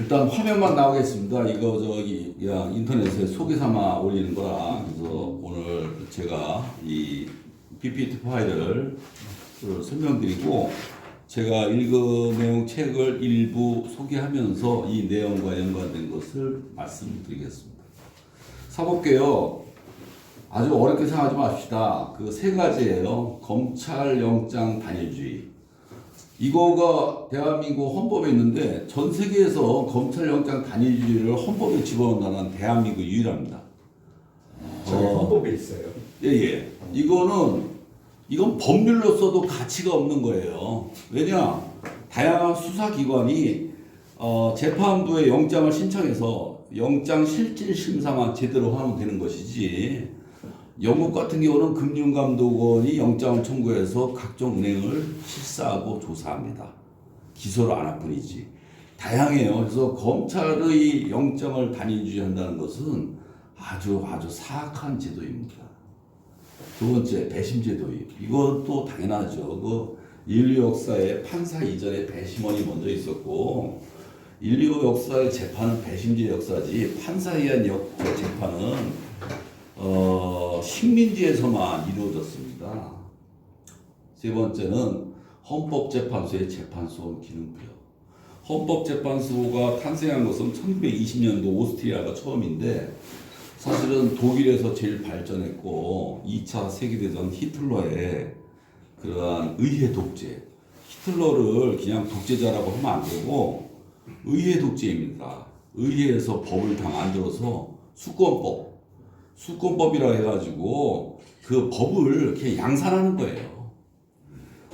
일단 화면만 나오겠습니다. 이거 저기 그냥 인터넷에 소개 삼아 올리는 거라. 그래서 오늘 제가 이 PPT 파일을 설명드리고 제가 읽은 내용 책을 일부 소개하면서 이 내용과 연관된 것을 말씀드리겠습니다. 사법개혁 아주 어렵게 생각하지 맙시다. 그 세 가지예요. 검찰 영장 단일주의. 이거가 대한민국 헌법에 있는데 전 세계에서 검찰영장 단일주의를 헌법에 집어넣는 대한민국 유일합니다. 저희 헌법에 있어요. 예. 이건 법률로서도 가치가 없는 거예요. 왜냐? 다양한 수사기관이 재판부에 영장을 신청해서 영장 실질 심사만 제대로 하면 되는 것이지. 영국 같은 경우는 금융감독원이 영장을 청구해서 각종 은행을 실사하고 조사합니다. 기소를 안 할 뿐이지. 다양해요. 그래서 검찰의 영장을 단일주의한다는 것은 아주 사악한 제도입니다. 두 번째, 배심제도입. 이것도 당연하죠. 그 인류 역사에 판사 이전에 배심원이 먼저 있었고, 인류 역사의 재판은 배심제 역사지, 판사에 의한 재판은 식민지에서만 이루어졌습니다. 세 번째는 헌법재판소의 재판소 기능 부여. 헌법재판소가 탄생한 것은 1920년도 오스트리아가 처음인데 사실은 독일에서 제일 발전했고 2차 세계대전 히틀러의 그러한 의회 독재. 히틀러를 그냥 독재자라고 하면 안 되고 의회 독재입니다. 의회에서 법을 다 만들어서 수권법이라 해가지고 그 법을 그냥 양산하는 거예요.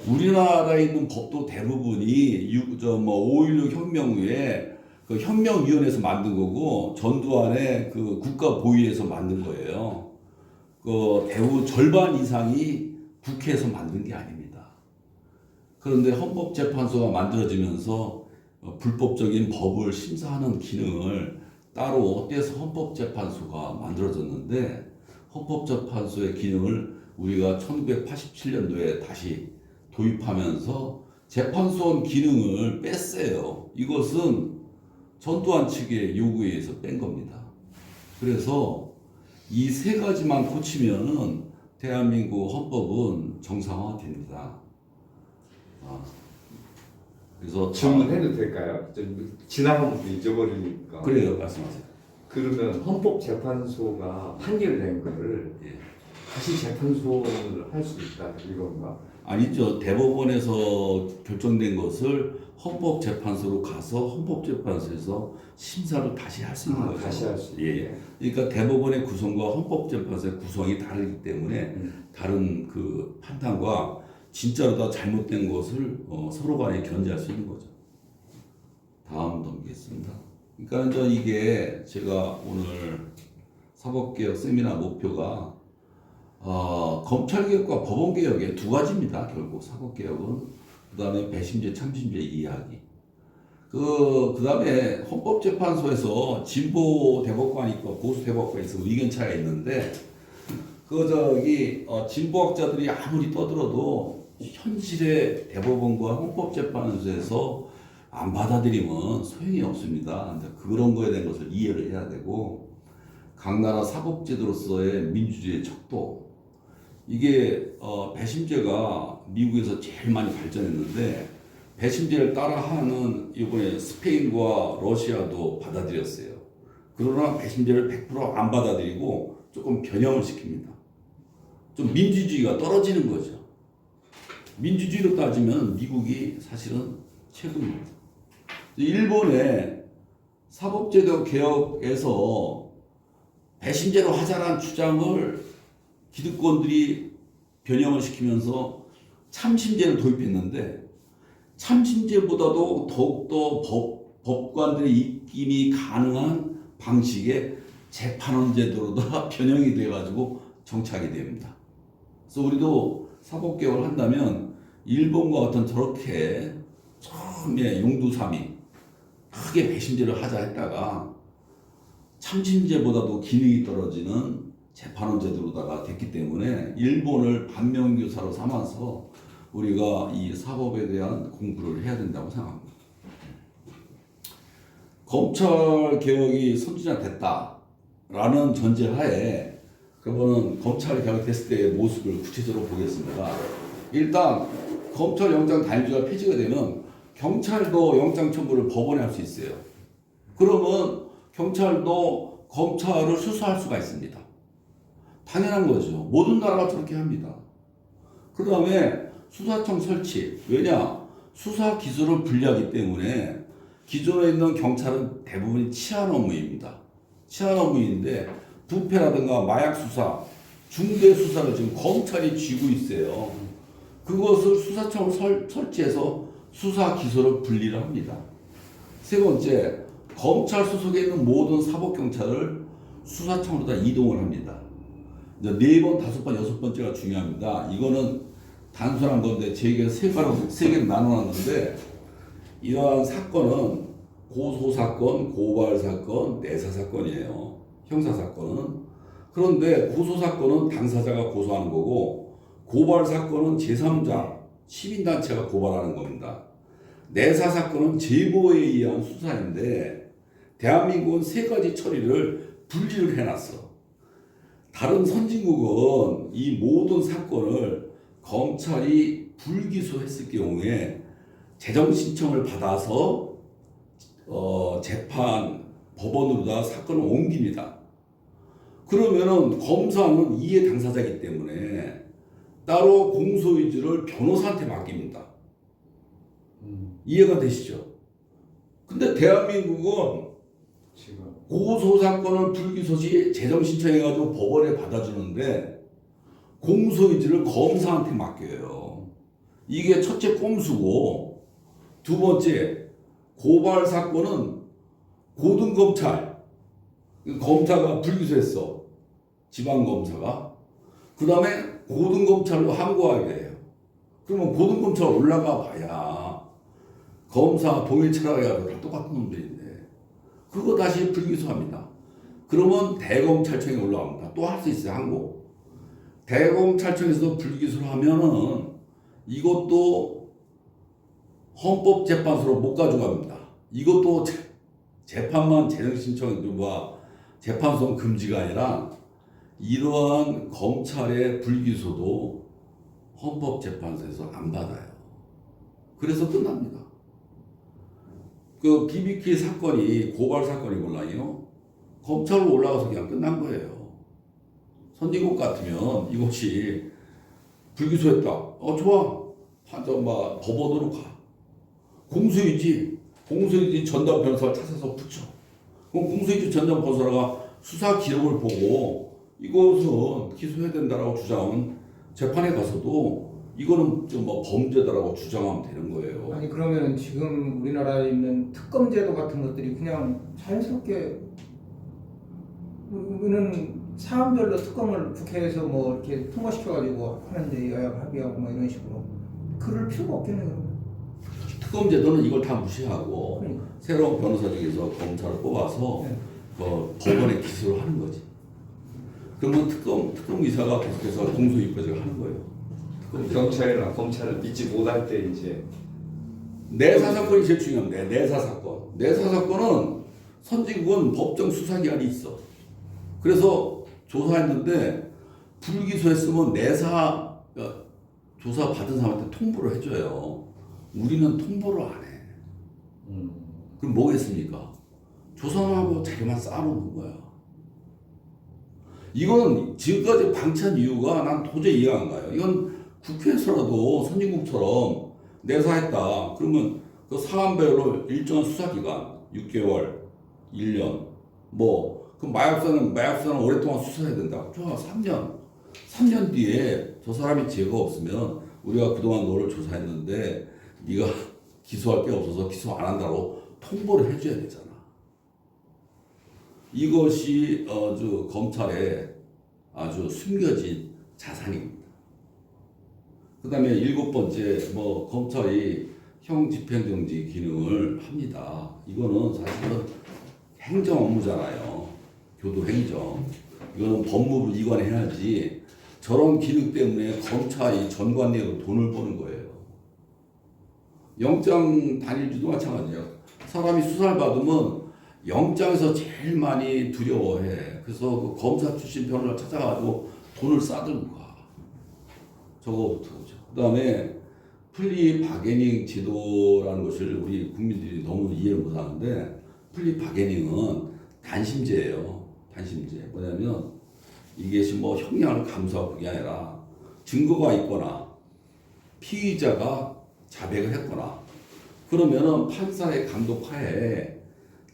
우리나라에 있는 법도 대부분이 5.16 혁명 후에 그 혁명위원회에서 만든 거고 전두환의 그 국가보위에서 만든 거예요. 그 대부분 절반 이상이 국회에서 만든 게 아닙니다. 그런데 헌법재판소가 만들어지면서 불법적인 법을 심사하는 기능을 따로 떼서 헌법재판소가 만들어졌는데 헌법재판소의 기능을 우리가 1987년도에 다시 도입하면서 재판소원 기능을 뺐어요. 이것은 전두환 측의 요구에 의해서 뺀 겁니다. 그래서 이 세 가지만 고치면은 대한민국 헌법은 정상화됩니다. 그래서 질문해도 될까요? 좀 지나간 것도 잊어버리니까. 그래요, 말씀하세요. 그러면 헌법재판소가 판결된 거를 다시 재판소를 할 수 있다 이건가? 아니죠. 대법원에서 결정된 것을 헌법재판소로 가서 헌법재판소에서 심사를 다시 할 수 있는 거죠. 다시 할 수 있게. 예. 그러니까 대법원의 구성과 헌법재판소의 구성이 다르기 때문에 다른 그 판단과 진짜로 다 잘못된 것을 서로 간에 견제할 수 있는 거죠. 다음 넘기겠습니다. 그러니까 이제 이게 제가 오늘 사법개혁 세미나 목표가 검찰개혁과 법원개혁의 두 가지입니다. 결국 사법개혁은 그 다음에 배심제 참심제 이야기. 그 다음에 헌법재판소에서 진보 대법관이 있고 보수 대법관이 있어 의견 차이가 있는데 진보학자들이 아무리 떠들어도 현실의 대법원과 헌법재판소에서 안 받아들이면 소용이 없습니다. 그런 거에 대한 것을 이해를 해야 되고 각 나라 사법제도로서의 민주주의의 척도 이게 배심제가 미국에서 제일 많이 발전했는데 배심제를 따라하는 이번에 스페인과 러시아도 받아들였어요. 그러나 배심제를 100% 안 받아들이고 조금 변형을 시킵니다. 좀 민주주의가 떨어지는 거죠. 민주주의로 따지면 미국이 사실은 최고입니다. 일본의 사법제도 개혁에서 배심제로 하자는 주장을 기득권들이 변형을 시키면서 참심제를 도입했는데 참심제보다도 더욱더 법관들의 입김이 가능한 방식의 재판원제도로 다 변형이 돼가지고 정착이 됩니다. 그래서 우리도 사법개혁을 한다면 일본과 같은 저렇게 처음에 용두삼이 크게 배심제를 하자 했다가 참심제보다도 기능이 떨어지는 재판원제도로다가 됐기 때문에 일본을 반면교사로 삼아서 우리가 이 사법에 대한 공부를 해야 된다고 생각합니다. 검찰 개혁이 선진화 됐다라는 전제하에 그러면 검찰 개혁됐을 때의 모습을 구체적으로 보겠습니다. 일단 검찰 영장 단일주가 폐지가 되면 경찰도 영장 청구를 법원에 할 수 있어요. 그러면 경찰도 검찰을 수사할 수가 있습니다. 당연한 거죠. 모든 나라가 저렇게 합니다. 그 다음에 수사청 설치. 왜냐? 수사 기소를 분리하기 때문에 기존에 있는 경찰은 대부분이 치안 업무입니다. 치안 업무인데 부패라든가 마약 수사, 중대 수사를 지금 검찰이 쥐고 있어요. 그것을 수사청을 설치해서 수사 기소를 분리를 합니다. 세 번째, 검찰 소속에 있는 모든 사법경찰을 수사청으로 다 이동을 합니다. 이제 4번, 5번, 6번째가 중요합니다. 이거는 단순한 건데 제게 세 개를 나눠놨는데 이러한 사건은 고소사건, 고발사건, 내사사건이에요. 형사사건은. 그런데 고소사건은 당사자가 고소하는 거고 고발사건은 제3자, 시민단체가 고발하는 겁니다. 내사사건은 제보에 의한 수사인데 대한민국은 3가지 처리를 분리를 해놨어. 다른 선진국은 이 모든 사건을 검찰이 불기소했을 경우에 재정 신청을 받아서 재판 법원으로 다 사건을 옮깁니다. 그러면은 검사는 이해 당사자이기 때문에 따로 공소유지를 변호사한테 맡깁니다. 이해가 되시죠? 근데 대한민국은 고소사건을 불기소 시 재정 신청해가지고 법원에 받아주는데 공소유지를 검사한테 맡겨요. 이게 첫째 꼼수고, 두 번째 고발사건은 고등검찰, 검사가 불기소했어. 지방검사가. 그 다음에 고등검찰로 항고하게 돼요. 그러면 고등검찰 올라가 봐야 검사 동일 철학해가지고 다 똑같은 놈들인데 그거 다시 불기소합니다. 그러면 대검찰청에 올라갑니다. 또 할 수 있어요. 항고. 대검찰청에서 불기소를 하면은 이것도 헌법재판소로 못 가져갑니다. 이것도 재판만 재정신청과 재판소는 금지가 아니라 이러한 검찰의 불기소도 헌법재판소에서 안 받아요. 그래서 끝납니다. 그 BBK 사건이 고발 사건이걸라요. 검찰로 올라가서 그냥 끝난 거예요. 선진국 같으면 이것이 불기소했다. 좋아. 법원으로 가. 공소유지 전담 변호사를 찾아서 붙여. 그럼 공소유지 전담 변호사가 수사 기록을 보고 이것은 기소해야 된다라고 주장하면 재판에 가서도 이거는 좀 범죄다라고 주장하면 되는 거예요. 아니 그러면 지금 우리나라에 있는 특검 제도 같은 것들이 그냥 자연스럽게 우리는 사안별로 특검을 국회에서 뭐 이렇게 통과시켜가지고 하는데 여야 합의하고 뭐 이런 식으로 그럴 필요가 없겠네요. 특검 제도는 이걸 다 무시하고 그러니까. 새로운 변호사 중에서 검사를 뽑아서 법원에 기소를 하는 거지. 그러면 특검 이사가 계속해서 공소 입건을 하는 거예요. 경찰이나 검찰을 믿지 못할 때 이제 내사 사건이 제일 중요합니다. 내사 사건. 내사 사건은 선진국은 법정 수사기관이 있어. 그래서 조사했는데 불기소했으면 내사 조사 받은 사람한테 통보를 해줘요. 우리는 통보를 안 해. 그럼 뭐겠습니까? 조사만 하고 자료만 쌓아놓는 거야. 이건 지금까지 방치한 이유가 난 도저히 이해가 안 가요. 이건 국회에서라도 선진국처럼 내사했다. 그러면 그 사안별로 일정한 수사기간 6개월, 1년 그 마약사는 오랫동안 수사해야 된다. 좋아, 3년 뒤에 저 사람이 죄가 없으면 우리가 그동안 너를 조사했는데 네가 기소할 게 없어서 기소 안 한다고 통보를 해줘야 되잖아. 이것이 아주 검찰의 아주 숨겨진 자산입니다. 그 다음에 7번째, 검찰이 형집행정지 기능을 합니다. 이거는 사실은 행정 업무잖아요. 교도행정. 이거는 법무부 이관해야지 저런 기능 때문에 검찰이 전관내로 돈을 버는 거예요. 영장 단일주도 마찬가지예요. 사람이 수사를 받으면 영장에서 제일 많이 두려워해. 그래서 그 검사 출신 변호사 찾아가지고 돈을 싸들고 가. 저거부터 오죠. 그 다음에 플리 바게닝 제도라는 것을 우리 국민들이 너무 이해를 못하는데, 플리 바게닝은 단심제예요. 단심제. 뭐냐면 이게 지금 뭐 형량을 감수하고 그게 아니라 증거가 있거나 피의자가 자백을 했거나 그러면은 판사의 감독하에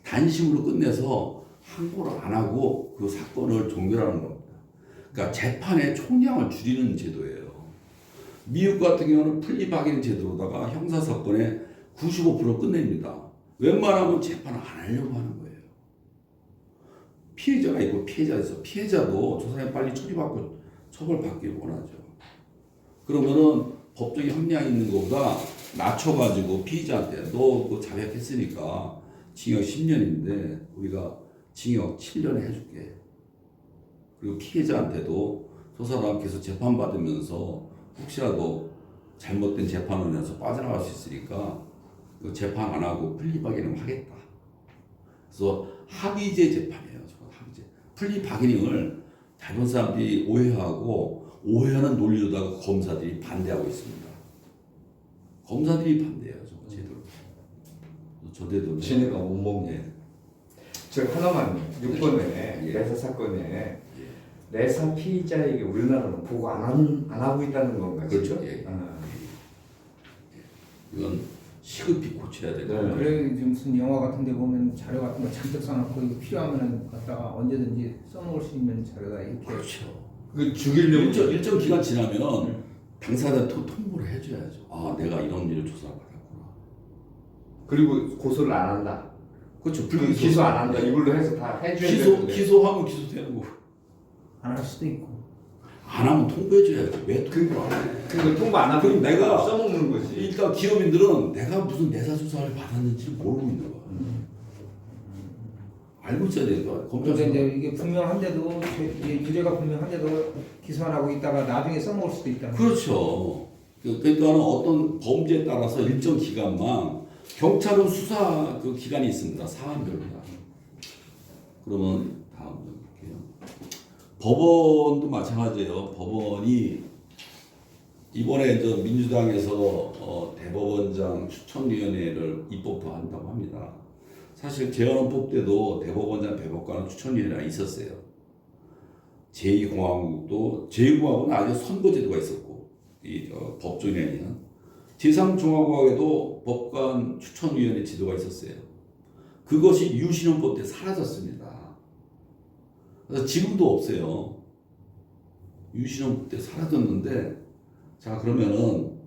단심으로 끝내서 항고를 안 하고 그 사건을 종결하는 겁니다. 그러니까 재판의 총량을 줄이는 제도예요. 미국 같은 경우는 플리바게닝 제도로다가 형사 사건의 95% 끝냅니다. 웬만하면 재판을 안 하려고 하는 거예요. 피해자가 있고 피해자가 있어. 피해자도 저 사람이 빨리 처리받고 처벌받기를 원하죠. 그러면은 법적인 형량이 있는 것보다 낮춰가지고 피의자한테 너 그거 자백했으니까 징역 10년인데 우리가 징역 7년에 해줄게. 그리고 피해자한테도 저 사람 계속 재판받으면서 혹시라도 잘못된 재판을 해서 빠져나갈 수 있으니까 재판 안 하고 플리바게닝 하겠다. 그래서 합의제 재판이에요. 저건 합의제. 플리바게닝을 다른 사람들이 오해하고 오해하는 논리로다가 검사들이 반대하고 있습니다. 검사들이 반대해요. 저 제도로. 저대로. 지네가 못 먹네. 저 하나만 6번에 예. 내사 사건에 내사 피의자에게 우리나라는 보고 안 하고 있다는 건가? 그렇죠. 지금? 예. 아. 이건 시급히 고쳐야 되고. 네. 그래 이제 무슨 영화 같은 데 보면 자료 같은 거 잔뜩 써놓고 이거 필요하면은 갖다가 언제든지 써놓을 수 있는 자료다 이렇게. 그렇죠. 그 죽이려고 일정 기간 지나면 당사자한테 통보를 해줘야죠. 아, 내가 이런 일을 조사를 받았구나. 그리고 고소를 안 한다. 그렇죠. 그 기소 안 한다. 이걸로 해서 다 해줘야 되는데. 기소하면 기소되는 거고. 안 할 수도 있고. 안 하면 통보해줘야죠. 왜 통보를 안 해? 그 통보 안 하면 그럼 내가 써먹는 거지. 일단 기업인들은 내가 무슨 내사 조사를 받았는지 모르고 있는 거야. 알고 있어야 되는 거야. 검찰 그런데 이제 이게 분명한데도 이제 유죄가 분명한데도 기소 안 하고 있다가 나중에 써먹을 수도 있다는. 그렇죠. 그러니까는 어떤 범죄에 따라서 일정 기간만 경찰은 수사 그 기간이 있습니다. 사안별로다. 그러면 다음 볼게요. 법원도 마찬가지예요. 법원이 이번에 저 민주당에서 대법원장 추천위원회를 입법도 한다고 합니다. 사실 재헌헌법 때도 대법원장, 대법관 추천위원회가 있었어요. 제2공화국도 제2공화국은 아주 선거제도가 있었고 이 법조인회는 제3공화국에도 법관 추천위원회 제도가 있었어요. 그것이 유신헌법 때 사라졌습니다. 그래서 지금도 없어요. 유신헌법 때 사라졌는데 자 그러면은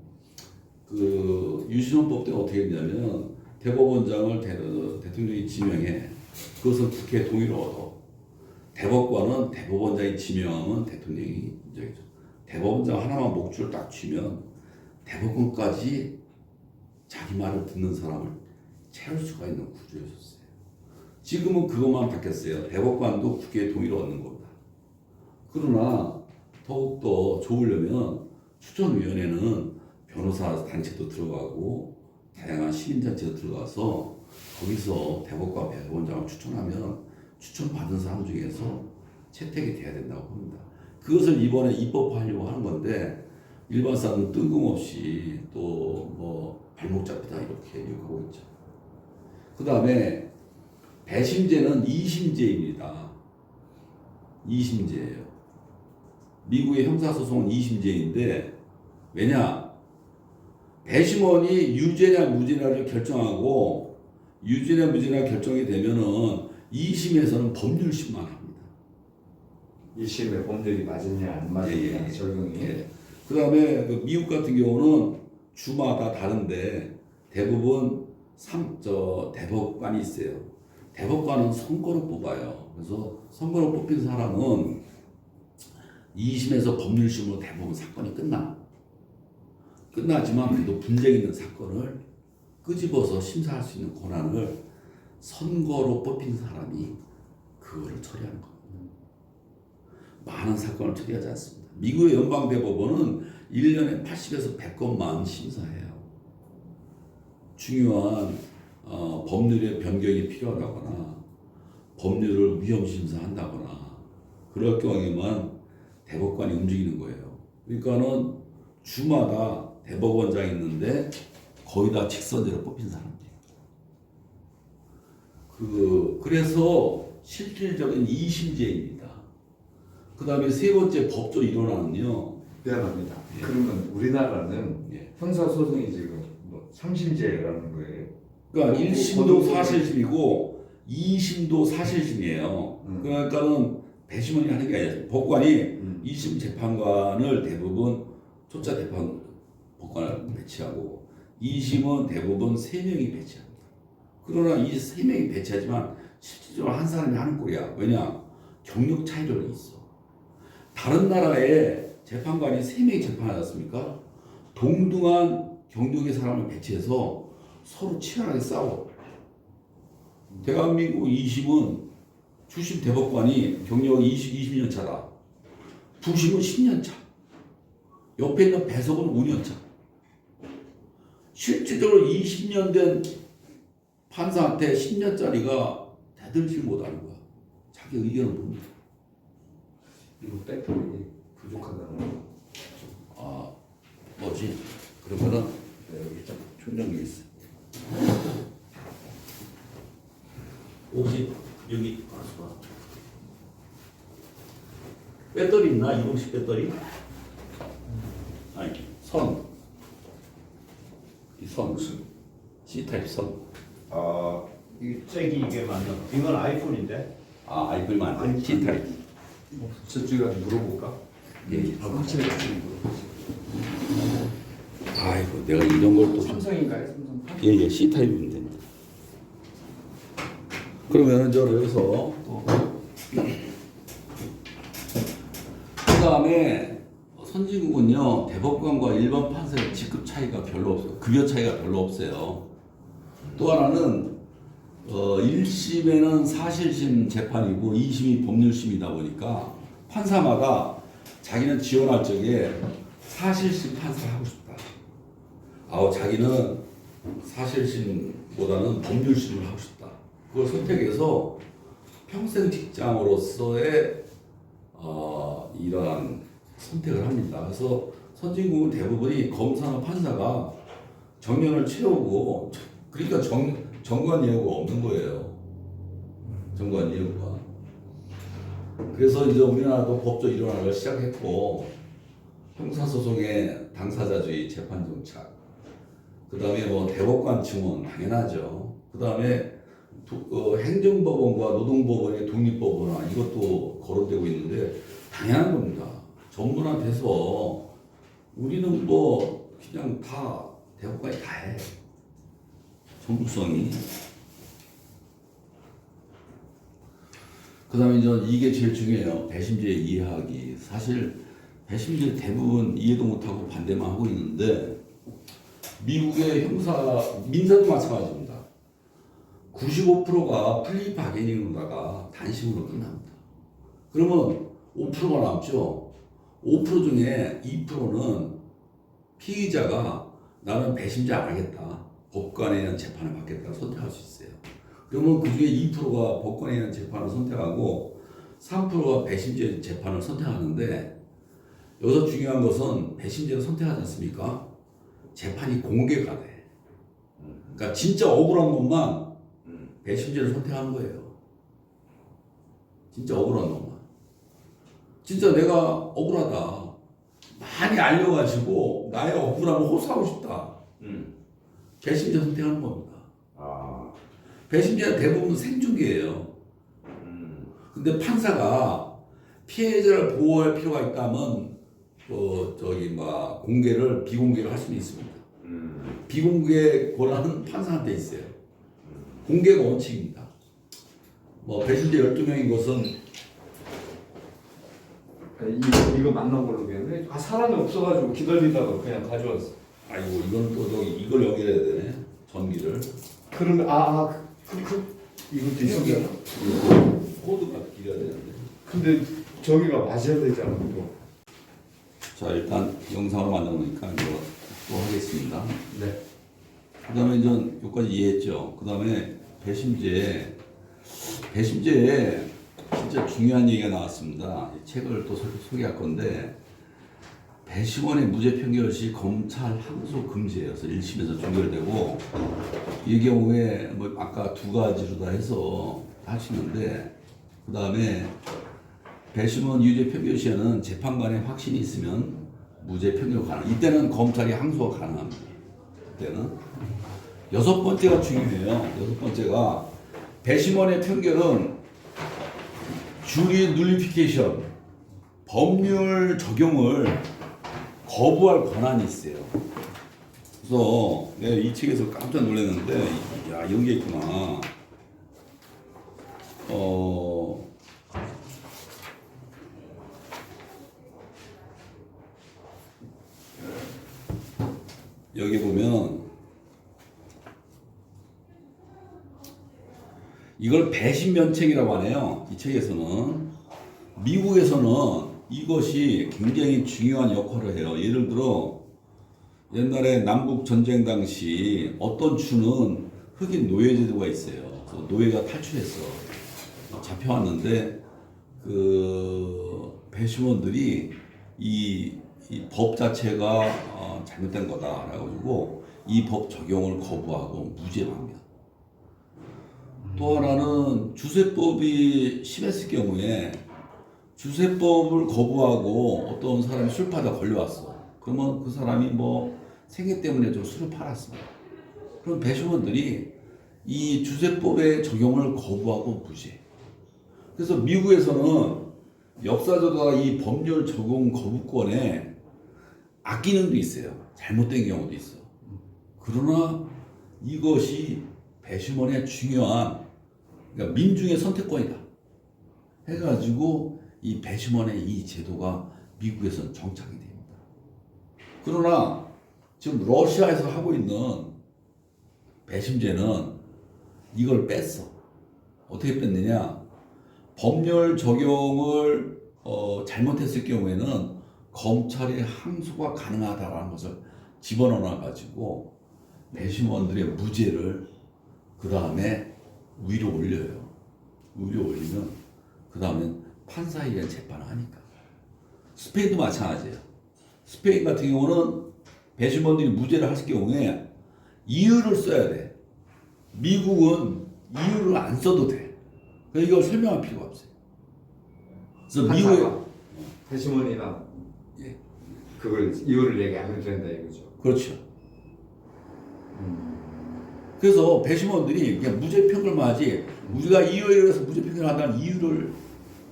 그 유신헌법 때 어떻게 했냐면 대법원장을 대통령이 지명해. 그것은 국회 동의를 얻어. 대법관은 대법원장이 지명하면 대통령이 인정해줘. 대법원장 하나만 목줄을 딱 쥐면 대법관까지 자기 말을 듣는 사람을 채울 수가 있는 구조였었어요. 지금은 그것만 바뀌었어요. 대법관도 국회의 동의를 얻는 겁니다. 그러나 더욱더 좋으려면 추천위원회는 변호사 단체도 들어가고 다양한 시민단체도 들어가서 거기서 대법관 대법원장을 추천하면 추천받은 사람 중에서 채택이 돼야 된다고 합니다. 그것을 이번에 입법하려고 하는 건데 일반 사람은 뜬금없이 또 뭐 발목 잡히다 이렇게 얘기하고 있죠. 그 다음에 배심제는 2심제입니다. 2심제예요. 미국의 형사소송은 2심제인데 왜냐? 배심원이 유죄냐 무죄냐를 결정하고 유죄냐 무죄냐 결정이 되면은 2심에서는 법률심만 합니다. 2심에 법률이 맞았냐 안 맞았냐 적용이. 그 다음에 그 미국 같은 경우는 주마다 다른데 대부분 대법관이 있어요. 대법관은 선거로 뽑아요. 그래서 선거로 뽑힌 사람은 2심에서 법률심으로 대부분 사건이 끝나지만 그래도 분쟁 있는 사건을 끄집어서 심사할 수 있는 권한을 선거로 뽑힌 사람이 그거를 처리하는 겁니다. 많은 사건을 처리하지 않습니다. 미국의 연방대법원은 1년에 80에서 100건만 심사해요. 중요한 법률의 변경이 필요하다거나 법률을 위헌심사한다거나 그럴 경우에만 대법관이 움직이는 거예요. 그러니까는 주마다 대법원장이 있는데 거의 다 직선제로 뽑힌 사람들이에요. 그래서 실질적인 2심제입니다. 그 다음에 세 번째 법조 일원화는요. 미안합니다. 그러면 우리나라는 예. 형사소송이 지금 뭐 3심제라는 거예요. 그러니까 1심도 사실심이고 2심도 사실심이에요. 그러니까는 배심원이 하는 게 아니라 법관이 2심 재판관을 대부분 초짜 재판 법관을 배치하고 2심은 대부분 3명이 배치합니다. 그러나 이 3명이 배치하지만 실질적으로 한 사람이 하는 꼴이야. 왜냐? 경력 차이가 있어. 다른 나라에 재판관이 3명이 재판하지 않습니까? 동등한 경력의 사람을 배치해서 서로 치열하게 싸워. 대한민국 2심은 주심 대법관이 경력이 20년 차다. 부심은 10년 차. 옆에 있는 배석은 5년 차. 실질적으로 20년 된 판사한테 10년짜리가 대들지 못하는 거야. 자기 의견을 봅니다. 이거 배터리 부족하다는 거. 아, 뭐지? 그러면은 여기 좀 충전기 있어. 혹시 여기 배터리 있나? 이동식 배터리? 아니, 선. 이 선. C타입 선. 이게 잭이 이게 맞나? 이건 아이폰인데? 아, 아이폰만 안 돼. C타입. 저쪽에 가서 물어볼까? 예. 확실히 아이고, 내가 이런 걸 또. 삼성인가요? 삼성. 예, C타입이면 됩니다. 그러면 저 여기서 또. 그 다음에 선진국은요, 대법관과 일반 판사의 직급 차이가 별로 없어요. 급여 차이가 별로 없어요. 또 하나는 1심에는 사실심 재판이고 2심이 법률심이다 보니까 판사마다 자기는 지원할 적에 사실심 판사를 하고 싶다. 자기는 사실심보다는 법률심을 하고 싶다. 그걸 선택해서 평생 직장으로서의 이러한 선택을 합니다. 그래서 선진국은 대부분이 검사나 판사가 정년을 채우고 그러니까 정관 예우가 없는 거예요. 정관 예우가. 그래서 이제 우리나라도 법조 일원화를 시작했고 형사소송의 당사자주의 재판 정착. 그 다음에 뭐 대법관 증원 당연하죠. 그 다음에 행정법원과 노동법원의 독립법원화 이것도 거론되고 있는데 당연한 겁니다. 전문화돼서 우리는 뭐 그냥 다 대법관이 다 해. 전문성이. 그 다음에 이게 제일 중요해요. 배심제 이해하기. 사실 배심제 대부분 이해도 못하고 반대만 하고 있는데 미국의 민사도 마찬가지입니다. 95%가 플리 바게닝으로다가 단심으로 끝납니다. 그러면 5%가 남죠. 5% 중에 2%는 피의자가 나는 배심제 안 하겠다. 법관에 의한 재판을 받겠다 선택할 수 있어요. 그러면 그 중에 2%가 법관에 의한 재판을 선택하고 3%가 배심제 재판을 선택하는데 여기서 중요한 것은 배심제를 선택하지 않습니까? 재판이 공개가 돼. 그러니까 진짜 억울한 것만 배심제를 선택하는 거예요. 진짜 억울한 것만. 진짜 내가 억울하다. 많이 알려가지고 나의 억울함을 호소하고 싶다. 배심제 선택하는 겁니다. 배심제는 대부분 생중계예요. 근데 판사가 피해자를 보호할 필요가 있다면 공개를 비공개를 할 수는 있습니다. 비공개 권한은 판사한테 있어요. 공개가 원칙입니다. 배심제 12명인 것은 이거 맞나 모르겠네. 사람이 없어가지고 기다리다가 그냥 가져왔어. 아이고 이건 또 이걸 연결해야 되네. 전기를. 그러면 이것도 있으면 코드가 길어야 되는데. 근데 저기가 맞아야 되잖아 또. 자 일단 영상으로 만들어놓으니까 이거 또 하겠습니다. 네. 그 다음에 여기까지 이해했죠. 그 다음에 배심제 배심제에 진짜 중요한 얘기가 나왔습니다. 이 책을 또 소개할 건데 배심원의 무죄 판결 시 검찰 항소 금지예요. 그래서 1심에서 종결되고 이 경우에 뭐 아까 두 가지로 다 해서 하시는데 그 다음에 배심원 유죄 판결 시에는 재판관의 확신이 있으면 무죄 판결 가능. 이때는 검찰이 항소가 가능합니다. 이때는 여섯 번째가 중요해요. 여섯 번째가 배심원의 판결은 주리 눌리피케이션 법률 적용을 거부할 권한이 있어요. 그래서 내가 이 책에서 깜짝 놀랐는데 야 이런 게 있구나. 여기 보면 이걸 배심면책이라고 하네요. 이 책에서는 미국에서는 이것이 굉장히 중요한 역할을 해요. 예를 들어 옛날에 남북 전쟁 당시 어떤 주는 흑인 노예 제도가 있어요. 그래서 노예가 탈출했어. 잡혀왔는데 그 배심원들이 이 법 자체가 잘못된 거다. 그래가지고 이 법 적용을 거부하고 무죄합니다. 또 하나는 주세법이 심했을 경우에 주세법을 거부하고 어떤 사람이 술 팔다 걸려왔어. 그러면 그 사람이 뭐 생계 때문에 좀 술을 팔았습니다. 그럼 배심원들이 이 주세법의 적용을 거부하고 무죄. 그래서 미국에서는 역사적으로 이 법률 적용 거부권에 아끼는 게 있어요. 잘못된 경우도 있어. 그러나 이것이 배심원의 중요한 그러니까 민중의 선택권이다. 해가지고 이 배심원의 이 제도가 미국에서는 정착이 됩니다. 그러나 지금 러시아에서 하고 있는 배심제는 이걸 뺐어. 어떻게 뺐느냐? 법률 적용을 잘못했을 경우에는 검찰의 항소가 가능하다라는 것을 집어넣어 가지고 배심원들의 무죄를 그 다음에 위로 올려요. 위로 올리면 그 다음엔 판사에 의한 재판을 하니까. 스페인도 마찬가지예요. 스페인 같은 경우는 배심원들이 무죄를 할 경우에 이유를 써야 돼. 미국은 이유를 안 써도 돼. 그러니까 이걸 설명할 필요가 없어요. 그래서 미국에 배심원이나 예. 그걸 이유를 얘기 안 해도 된다 이거죠. 그렇죠. 그래서 배심원들이 그냥 무죄 판결만 하지 우리가 이유에 의해서 무죄 판결을 한다는 이유를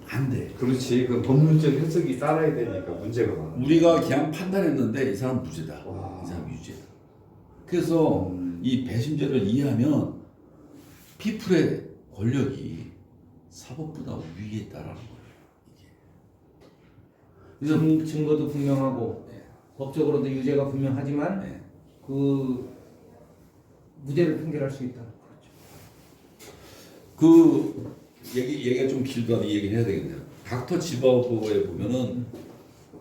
안 돼. 그렇지. 그 법률적 해석이 따라야 되니까 문제가 많아. 우리가 그냥 판단했는데 이 사람 무죄다. 와. 이 사람 유죄다. 그래서 이 배심제를 이해하면 피플의 권력이 사법보다 위에 있다라는 거예요. 그래서 증거도 분명하고 법적으로도 유죄가 분명하지만 네. 그 무죄를 판결할 수 있다. 그 얘기가 좀 길더라도 이 얘기를 해야 되겠네요. 닥터 지바고에 보면은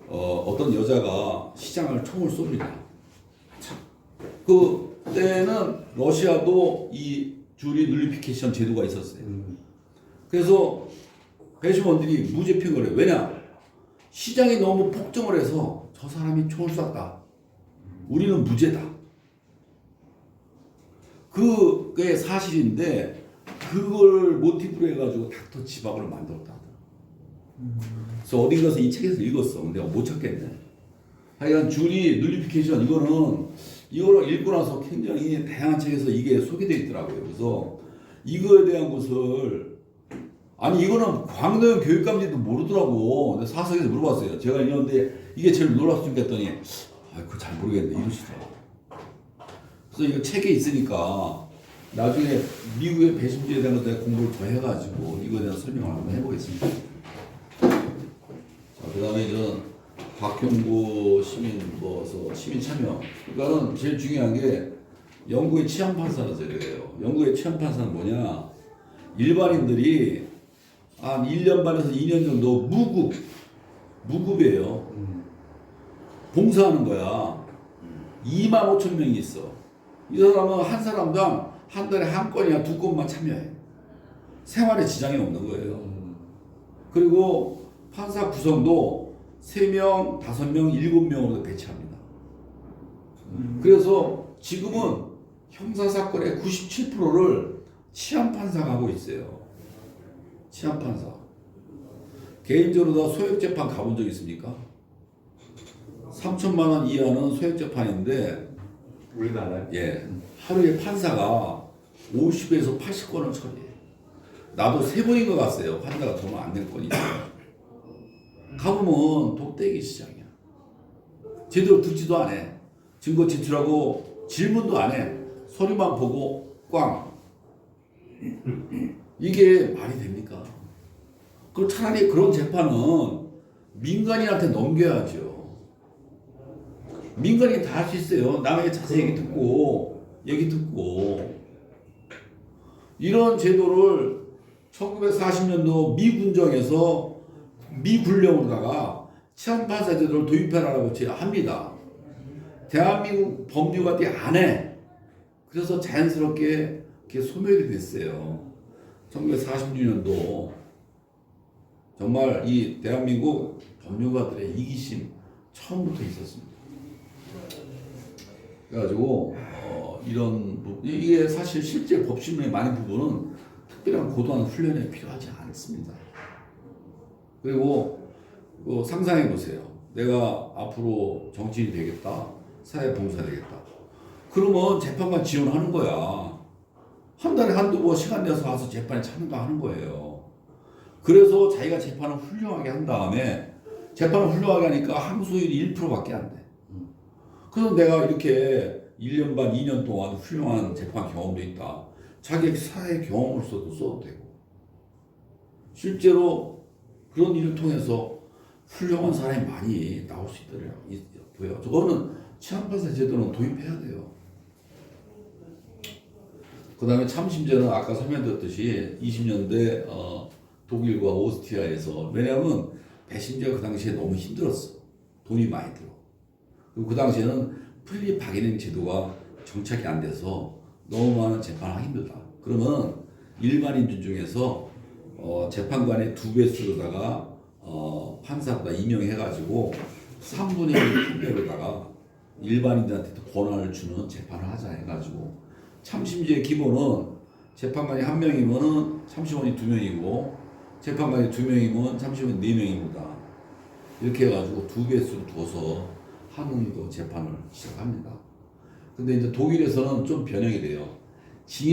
어떤 여자가 시장을 총을 쏩니다. 그 때는 러시아도 이 주리 눌리피케이션 제도가 있었어요. 그래서 배심원들이 무죄 판결을 해요. 왜냐? 시장이 너무 폭정을 해서 저 사람이 총을 쐈다. 우리는 무죄다. 그게 사실인데 그걸 모티브로 해가지고 닥터 지바고를 만들었다. 그래서 어디 가서 이 책에서 읽었어. 근데 내가 못 찾겠네. 하여간 주리 눌리피케이션 이거를 읽고 나서 굉장히 다양한 책에서 이게 소개되어 있더라고요. 그래서 이거에 대한 것을 아니 이거는 광노현 교육감님도 모르더라고. 근데 사석에서 물어봤어요. 제가 이러는데 이게 제일 놀랍습니까 했더니 그거 잘 모르겠는데 이러시더라고. 그래서 이거 책에 있으니까 나중에 미국의 배심제에 대한 것에 공부를 더 해가지고 이거에 대한 설명을 한번 해보겠습니다. 그 다음에 박형구 시민 시민 참여. 그러니까는 제일 중요한 게 영국의 치안 판사라서 이래요. 영국의 치안 판사는 뭐냐? 일반인들이 한 1년 반에서 2년 정도 무급이에요. 봉사하는 거야. 25,000명이 있어. 이 사람은 한 사람당 한 달에 한 건이나 두 건만 참여해. 생활에 지장이 없는 거예요. 그리고 판사 구성도 3명, 5명, 7명으로 배치합니다. 그래서 지금은 형사사건의 97%를 치안판사가 하고 있어요. 치안판사. 개인적으로 다 소액재판 가본 적 있습니까? 3천만 원 이하는 소액재판인데 우리나라에 예, 하루에 판사가 50에서 80건을 처리해. 나도 3번인 것 같아요. 판사가 돈을 안 낼 거니까. 가보면 독대기 시장이야. 제대로 듣지도 안 해. 증거 제출하고 질문도 안 해. 서류만 보고 꽝. 이게 말이 됩니까? 그럼 차라리 그런 재판은 민간인한테 넘겨야죠. 민간인이 다 할 수 있어요. 남에게 자세히 얘기 듣고. 이런 제도를 1940년도 미군정에서 미군령으로다가 치안판사 제도를 도입해라라고 합니다. 대한민국 법률가 안 해. 그래서 자연스럽게 이렇게 소멸이 됐어요. 1946년도 정말 이 대한민국 법률가들의 이기심 처음부터 있었습니다. 그래가지고 이게 사실 실제 법심의 많은 부분은 특별한 고도한 훈련이 필요하지 않습니다. 그리고 상상해 보세요. 내가 앞으로 정치인이 되겠다, 사회봉사 되겠다. 그러면 재판관 지원하는 거야. 한 달에 한두 번 시간 내서 와서 재판에 참가하는 거예요. 그래서 자기가 재판을 훌륭하게 한 다음에 재판을 훌륭하게 하니까 항소율이 1%밖에 안 돼. 그래서 내가 이렇게 1년 반, 2년 동안 훌륭한 재판 경험도 있다. 자기 사회 경험으로서도 써도 되고. 실제로 그런 일을 통해서 훌륭한 사람이 많이 나올 수 있더라고요. 저거는 치안판사 제도는 도입해야 돼요. 그 다음에 참심제는 아까 설명드렸듯이 20년대 독일과 오스트리아에서, 왜냐하면 배심제가 그 당시에 너무 힘들었어. 돈이 많이 들어. 그리고 그 당시에는 프리리 박인행 제도가 정착이 안 돼서 너무 많은 재판을 하기 힘들다. 그러면 일반인들 중에서 재판관의 2배 수로다가 판사보다 임명해가지고 3분의 1 판결로다가 일반인들한테 권한을 주는 재판을 하자 해가지고, 참심제의 기본은 재판관이 1명이면 참심원이 2명이고 재판관이 2명이면 참심원이 4명입니다. 이렇게 해가지고 2배 수를 두어서 하는 그 재판을 시작합니다. 근데 이제 독일에서는 좀 변형이 돼요. 징역